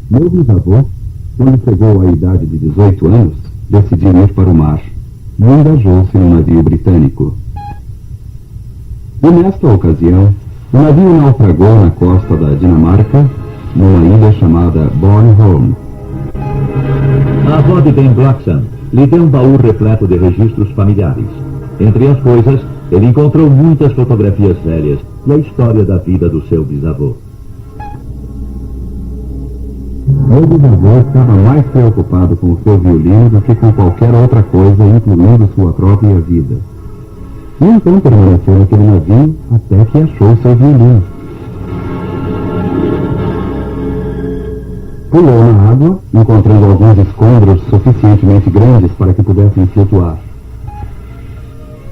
Meu bisavô, quando chegou à idade de 18 anos, decidiu ir para o mar e engajou-se num navio britânico. E nesta ocasião, o navio naufragou na costa da Dinamarca, numa ilha chamada Bornholm. A avó de Ben Bloxham lhe deu um baú repleto de registros familiares. Entre as coisas, ele encontrou muitas fotografias velhas e a história da vida do seu bisavô. Meu bisavô estava mais preocupado com o seu violino do que com qualquer outra coisa, incluindo sua própria vida. E então permaneceu naquele navio até que achou seu violino. Pulou na água, encontrando alguns escombros suficientemente grandes para que pudessem flutuar.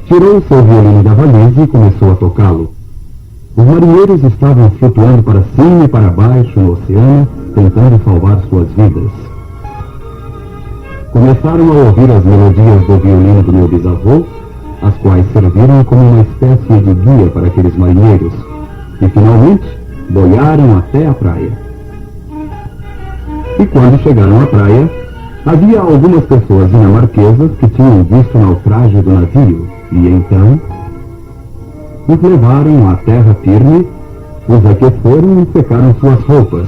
Tirou o seu violino da valise e começou a tocá-lo. Os marinheiros estavam flutuando para cima e para baixo no oceano, tentando salvar suas vidas. Começaram a ouvir as melodias do violino do meu bisavô, as quais serviram como uma espécie de guia para aqueles marinheiros, e finalmente boiaram até a praia. E quando chegaram à praia, havia algumas pessoas dinamarquesas que tinham visto o naufrágio do navio, e então os levaram à terra firme, os aqueceram e secaram suas roupas,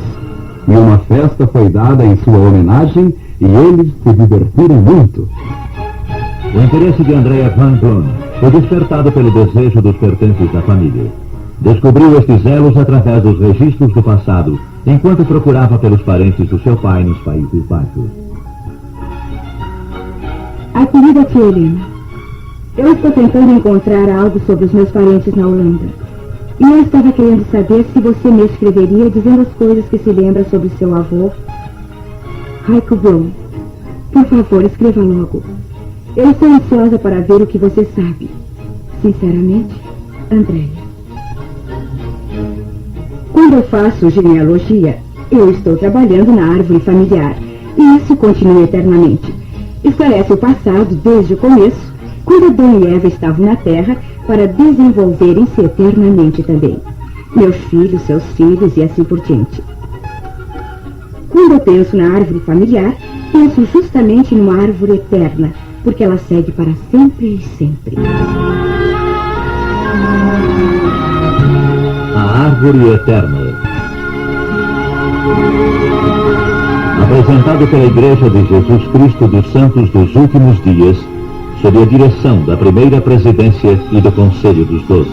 e uma festa foi dada em sua homenagem, e eles se divertiram muito. O interesse de Andrea Van Bloom foi despertado pelo desejo dos pertences da família. Descobriu estes elos através dos registros do passado, enquanto procurava pelos parentes do seu pai nos Países Baixos. A querida tia Helena, eu estou tentando encontrar algo sobre os meus parentes na Holanda. E eu estava querendo saber se você me escreveria dizendo as coisas que se lembra sobre seu avô, Heiko Bloom. Por favor, escreva logo. Eu estou ansiosa para ver o que você sabe. Sinceramente, Andréia. Quando eu faço genealogia, eu estou trabalhando na árvore familiar. E isso continua eternamente. Esclarece o passado desde o começo, quando Adão e Eva estavam na Terra, para desenvolverem-se eternamente também. Meus filhos, seus filhos e assim por diante. Quando eu penso na árvore familiar, penso justamente numa árvore eterna, porque ela segue para sempre e sempre. A Árvore Eterna. Apresentado pela Igreja de Jesus Cristo dos Santos dos Últimos Dias, sob a direção da primeira presidência e do Conselho dos 12.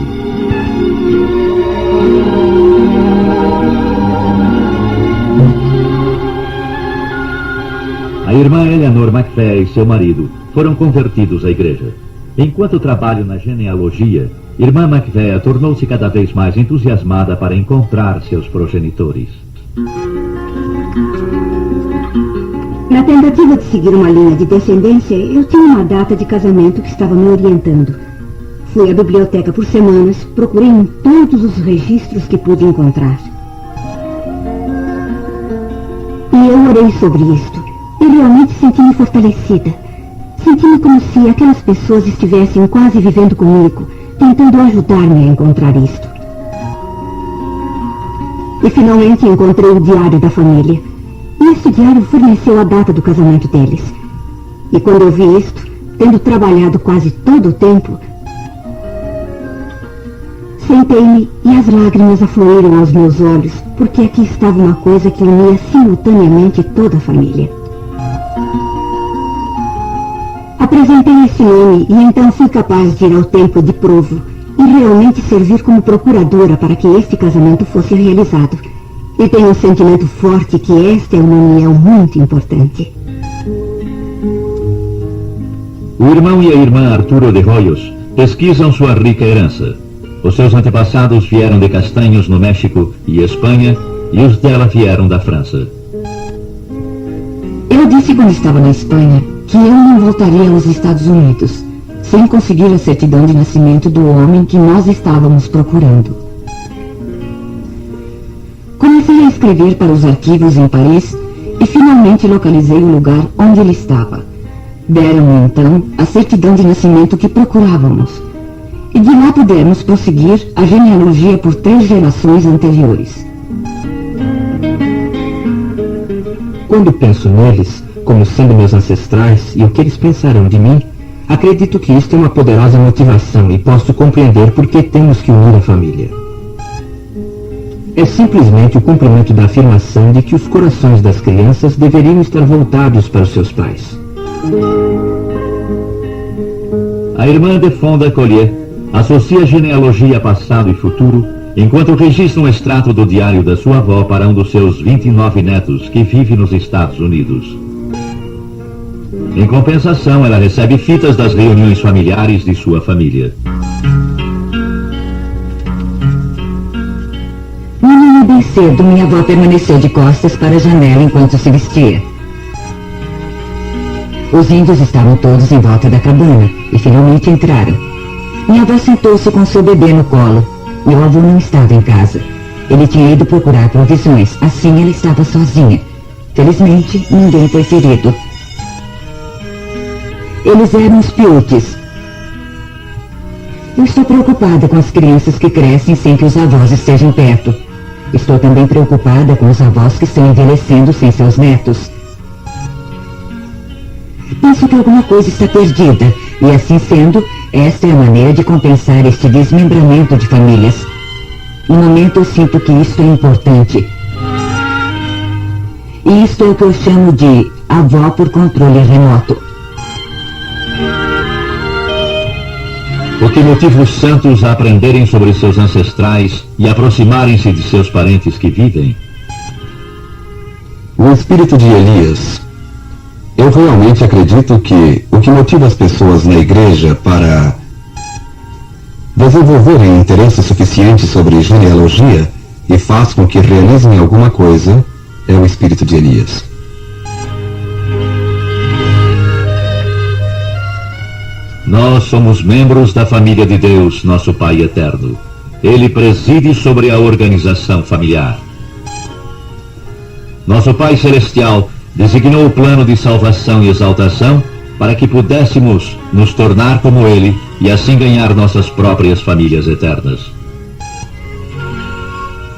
A irmã Eleanor MacPhail e seu marido foram convertidos à igreja. Enquanto trabalho na genealogia, irmã MacPhail tornou-se cada vez mais entusiasmada para encontrar seus progenitores. Na tentativa de seguir uma linha de descendência, eu tinha uma data de casamento que estava me orientando. Fui à biblioteca por semanas, procurei em todos os registros que pude encontrar. E eu orei sobre isto. E realmente senti-me fortalecida. Senti-me como se aquelas pessoas estivessem quase vivendo comigo, tentando ajudar-me a encontrar isto. E finalmente encontrei o diário da família. E este diário forneceu a data do casamento deles. E quando eu vi isto, tendo trabalhado quase todo o tempo, sentei-me e as lágrimas afluíram aos meus olhos, porque aqui estava uma coisa que unia simultaneamente toda a família. Apresentei esse nome e então fui capaz de ir ao templo de Provo e realmente servir como procuradora para que este casamento fosse realizado. E tenho um sentimento forte que esta é uma união muito importante. O irmão e a irmã Arturo de Hoyos pesquisam sua rica herança. Os seus antepassados vieram de Castanhos, no México e Espanha, e os dela vieram da França. Eu disse quando estava na Espanha que eu não voltaria aos Estados Unidos sem conseguir a certidão de nascimento do homem que nós estávamos procurando. Comecei a escrever para os arquivos em Paris e finalmente localizei o lugar onde ele estava. Deram-me então a certidão de nascimento que procurávamos. E de lá pudemos prosseguir a genealogia por 3 gerações anteriores. quando penso neles, como sendo meus ancestrais, e o que eles pensarão de mim, acredito que isto é uma poderosa motivação e posso compreender por que temos que unir a família. É simplesmente o cumprimento da afirmação de que os corações das crianças deveriam estar voltados para os seus pais. A irmã de Fonda Collier associa genealogia passado e futuro, enquanto registra um extrato do diário da sua avó para um dos seus 29 netos que vive nos Estados Unidos. Em compensação, ela recebe fitas das reuniões familiares de sua família. Bem cedo, minha avó permaneceu de costas para a janela enquanto se vestia. Os índios estavam todos em volta da cabana e finalmente entraram. Minha avó sentou-se com seu bebê no colo. Meu avô não estava em casa. Ele tinha ido procurar provisões, assim ela estava sozinha. Felizmente, ninguém foi ferido. Eles eram os Piutes. Eu estou preocupada com as crianças que crescem sem que os avós estejam perto. Estou também preocupada com os avós que estão envelhecendo sem seus netos. Penso que alguma coisa está perdida, e assim sendo, esta é a maneira de compensar este desmembramento de famílias. No momento eu sinto que isto é importante. E isto é o que eu chamo de avó por controle remoto. O que motiva os santos a aprenderem sobre seus ancestrais e aproximarem-se de seus parentes que vivem? O espírito de Elias. Eu realmente acredito que o que motiva as pessoas na igreja para desenvolverem interesse suficiente sobre genealogia e faz com que realizem alguma coisa é o espírito de Elias. Nós somos membros da família de Deus, nosso Pai eterno. Ele preside sobre a organização familiar. Nosso Pai Celestial designou o plano de salvação e exaltação para que pudéssemos nos tornar como Ele e assim ganhar nossas próprias famílias eternas.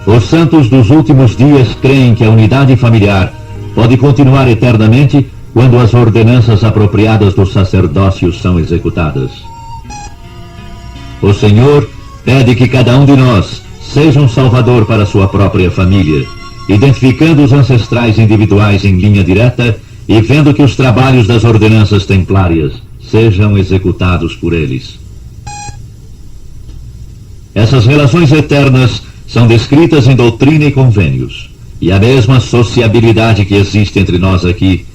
Os santos dos últimos dias creem que a unidade familiar pode continuar eternamente quando as ordenanças apropriadas do sacerdócio são executadas. O Senhor pede que cada um de nós seja um salvador para sua própria família, identificando os ancestrais individuais em linha direta e vendo que os trabalhos das ordenanças templárias sejam executados por eles. Essas relações eternas são descritas em doutrina e convênios, e a mesma sociabilidade que existe entre nós aqui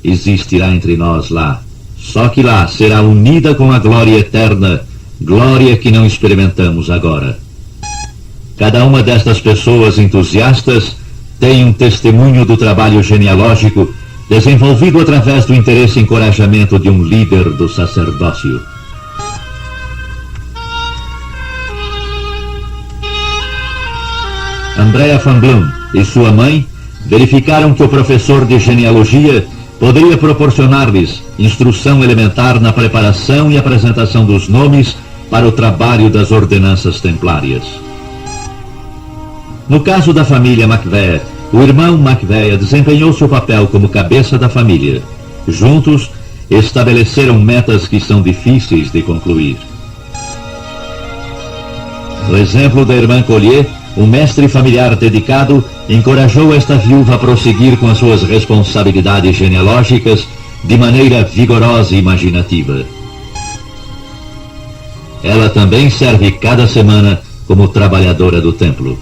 existirá entre nós lá. Só que lá será unida com a glória eterna, glória que não experimentamos agora. Cada uma destas pessoas entusiastas tem um testemunho do trabalho genealógico desenvolvido através do interesse e encorajamento de um líder do sacerdócio. Andrea Van Bloom e sua mãe verificaram que o professor de genealogia poderia proporcionar-lhes instrução elementar na preparação e apresentação dos nomes para o trabalho das ordenanças templárias. No caso da família McVeigh, o irmão McVeigh desempenhou seu papel como cabeça da família. Juntos, estabeleceram metas que são difíceis de concluir. No exemplo da irmã Collier, um mestre familiar dedicado encorajou esta viúva a prosseguir com as suas responsabilidades genealógicas de maneira vigorosa e imaginativa. Ela também serve cada semana como trabalhadora do templo.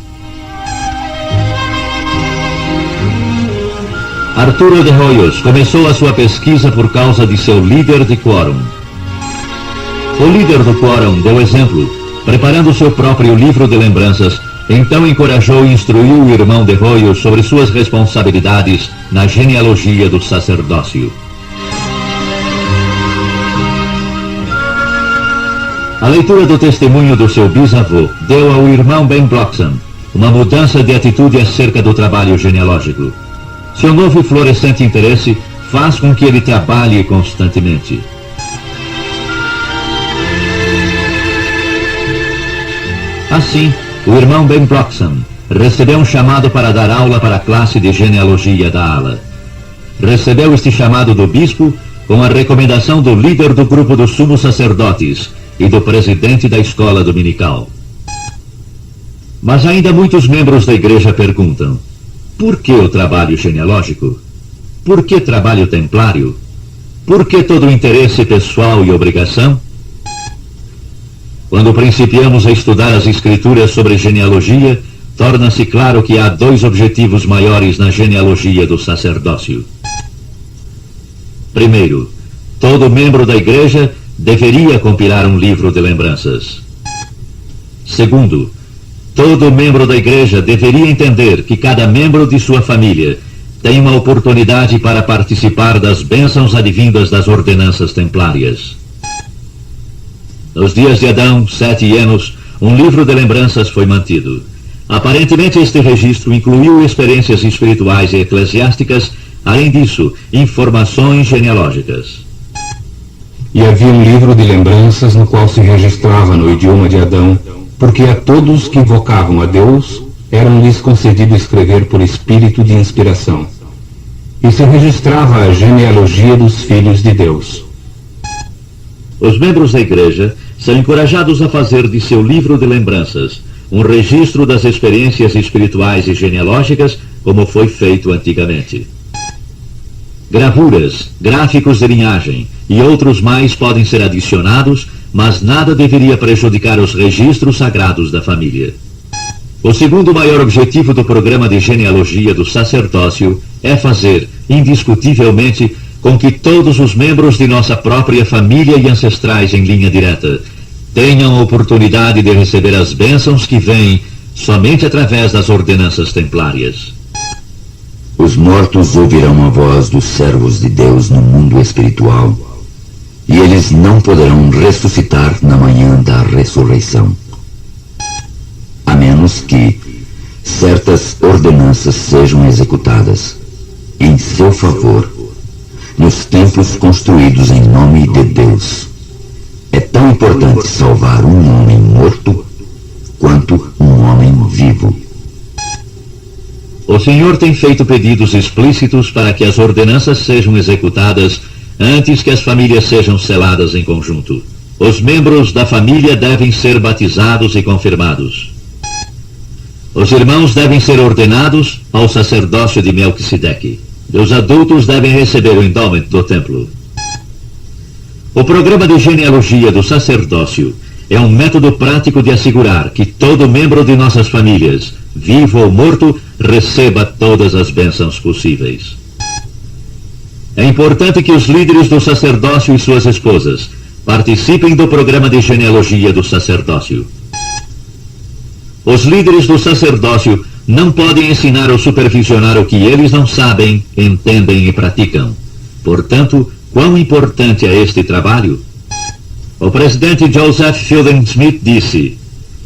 Arturo de Hoyos começou a sua pesquisa por causa de seu líder de quórum. O líder do quórum deu exemplo, preparando seu próprio livro de lembranças. Então encorajou e instruiu o irmão de Hoyos sobre suas responsabilidades na genealogia do sacerdócio. A leitura do testemunho do seu bisavô deu ao irmão Ben Bloxham uma mudança de atitude acerca do trabalho genealógico. Seu novo e florescente interesse faz com que ele trabalhe constantemente. Assim, o irmão Ben Bloxham recebeu um chamado para dar aula para a classe de genealogia da ala. recebeu este chamado do bispo com a recomendação do líder do grupo dos sumos sacerdotes e do presidente da escola dominical. Mas ainda muitos membros da igreja perguntam: por que o trabalho genealógico? Por que trabalho templário? Por que todo o interesse pessoal e obrigação? Quando principiamos a estudar as escrituras sobre genealogia, torna-se claro que há dois objetivos maiores na genealogia do sacerdócio. Primeiro, todo membro da igreja deveria compilar um livro de lembranças. Segundo, todo membro da igreja deveria entender que cada membro de sua família tem uma oportunidade para participar das bênçãos advindas das ordenanças templárias. Nos dias de Adão, Sete e Enos, um livro de lembranças foi mantido. Aparentemente, este registro incluiu experiências espirituais e eclesiásticas, além disso, informações genealógicas. E havia um livro de lembranças no qual se registrava no idioma de Adão, porque a todos que invocavam a Deus, eram-lhes concedido escrever por espírito de inspiração. E se registrava a genealogia dos filhos de Deus. Os membros da igreja são encorajados a fazer de seu livro de lembranças um registro das experiências espirituais e genealógicas, como foi feito antigamente. Gravuras, gráficos de linhagem e outros mais podem ser adicionados, mas nada deveria prejudicar os registros sagrados da família. O segundo maior objetivo do programa de genealogia do sacerdócio é fazer, indiscutivelmente, com que todos os membros de nossa própria família e ancestrais em linha direta tenham a oportunidade de receber as bênçãos que vêm somente através das ordenanças templárias. Os mortos ouvirão a voz dos servos de Deus no mundo espiritual, e eles não poderão ressuscitar na manhã da ressurreição, a menos que certas ordenanças sejam executadas em seu favor nos templos construídos em nome de Deus. É tão importante salvar um homem morto quanto um homem vivo. O Senhor tem feito pedidos explícitos para que as ordenanças sejam executadas antes que as famílias sejam seladas em conjunto. Os membros da família devem ser batizados e confirmados. Os irmãos devem ser ordenados ao sacerdócio de Melquisedeque. Os adultos devem receber o endowment do templo. O programa de genealogia do sacerdócio é um método prático de assegurar que todo membro de nossas famílias, vivo ou morto, receba todas as bênçãos possíveis. É importante que os líderes do sacerdócio e suas esposas participem do programa de genealogia do sacerdócio. Os líderes do sacerdócio não podem ensinar ou supervisionar o que eles não sabem, entendem e praticam. Portanto, quão importante é este trabalho? O presidente Joseph Fielding Smith disse: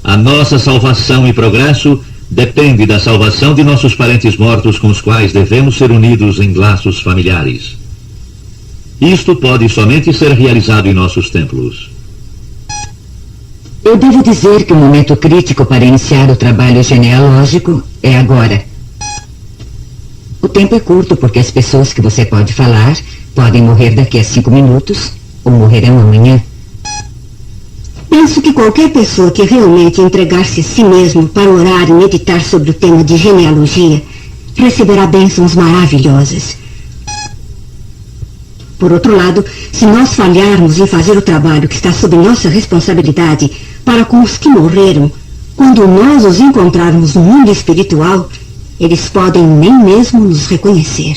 a nossa salvação e progresso depende da salvação de nossos parentes mortos com os quais devemos ser unidos em laços familiares. Isto pode somente ser realizado em nossos templos. Eu devo dizer que o momento crítico para iniciar o trabalho genealógico é agora. O tempo é curto porque as pessoas que você pode falar podem morrer daqui a 5 minutos ou morrerão amanhã. Penso que qualquer pessoa que realmente entregar-se a si mesmo para orar e meditar sobre o tema de genealogia receberá bênçãos maravilhosas. Por outro lado, se nós falharmos em fazer o trabalho que está sob nossa responsabilidade para com os que morreram, quando nós os encontrarmos no mundo espiritual, eles podem nem mesmo nos reconhecer.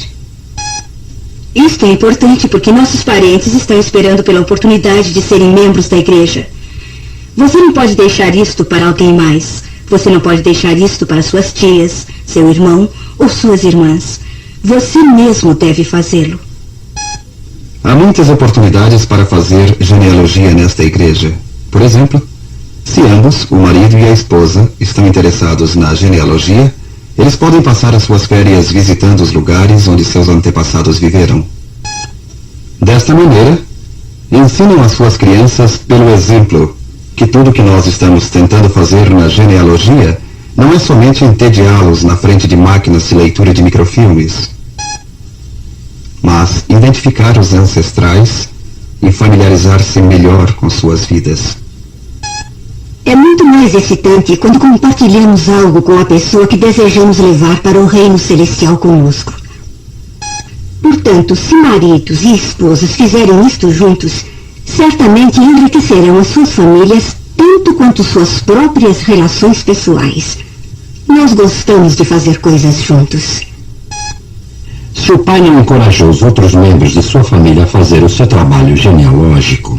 Isto é importante porque nossos parentes estão esperando pela oportunidade de serem membros da igreja. Você não pode deixar isto para alguém mais. Você não pode deixar isto para suas tias, seu irmão ou suas irmãs. Você mesmo deve fazê-lo. Há muitas oportunidades para fazer genealogia nesta igreja. Por exemplo, se ambos, o marido e a esposa, estão interessados na genealogia, eles podem passar as suas férias visitando os lugares onde seus antepassados viveram. Desta maneira, ensinam as suas crianças pelo exemplo que tudo que nós estamos tentando fazer na genealogia não é somente entediá-los na frente de máquinas de leitura de microfilmes. mas identificar os ancestrais e familiarizar-se melhor com suas vidas. É muito mais excitante quando compartilhamos algo com a pessoa que desejamos levar para o reino celestial conosco. Portanto, se maridos e esposas fizerem isto juntos, certamente enriquecerão as suas famílias tanto quanto suas próprias relações pessoais. Nós gostamos de fazer coisas juntos. Se o pai não encorajou os outros membros de sua família a fazer o seu trabalho genealógico,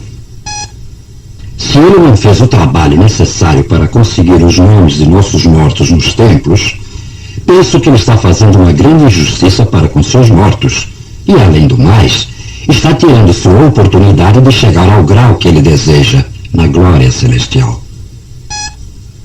se ele não fez o trabalho necessário para conseguir os nomes de nossos mortos nos templos, penso que ele está fazendo uma grande injustiça para com seus mortos e, além do mais, está tirando sua oportunidade de chegar ao grau que ele deseja na glória celestial.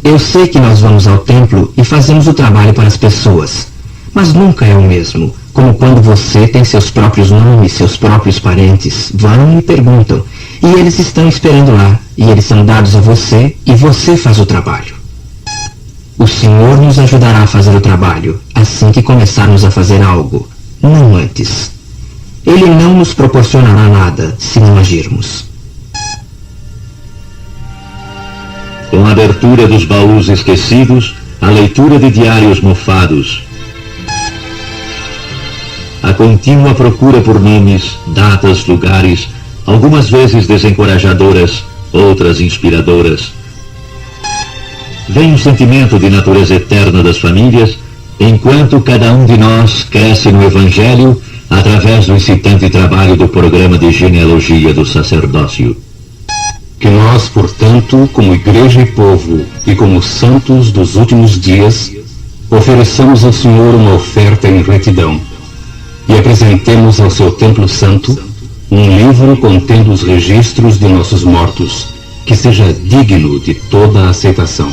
Eu sei que nós vamos ao templo e fazemos o trabalho para as pessoas, mas nunca é o mesmo, como quando você tem seus próprios nomes, seus próprios parentes, vão e perguntam, e eles estão esperando lá, e eles são dados a você, e você faz o trabalho. O Senhor nos ajudará a fazer o trabalho, assim que começarmos a fazer algo, não antes. Ele não nos proporcionará nada se não agirmos. Com a abertura dos baús esquecidos, a leitura de diários mofados, a contínua procura por nomes, datas, lugares, algumas vezes desencorajadoras, outras inspiradoras. Vem um sentimento de natureza eterna das famílias, enquanto cada um de nós cresce no Evangelho através do incitante trabalho do programa de genealogia do sacerdócio. Que nós, portanto, como igreja e povo, e como santos dos últimos dias, ofereçamos ao Senhor uma oferta em retidão, e apresentemos ao seu templo santo um livro contendo os registros de nossos mortos, que seja digno de toda a aceitação.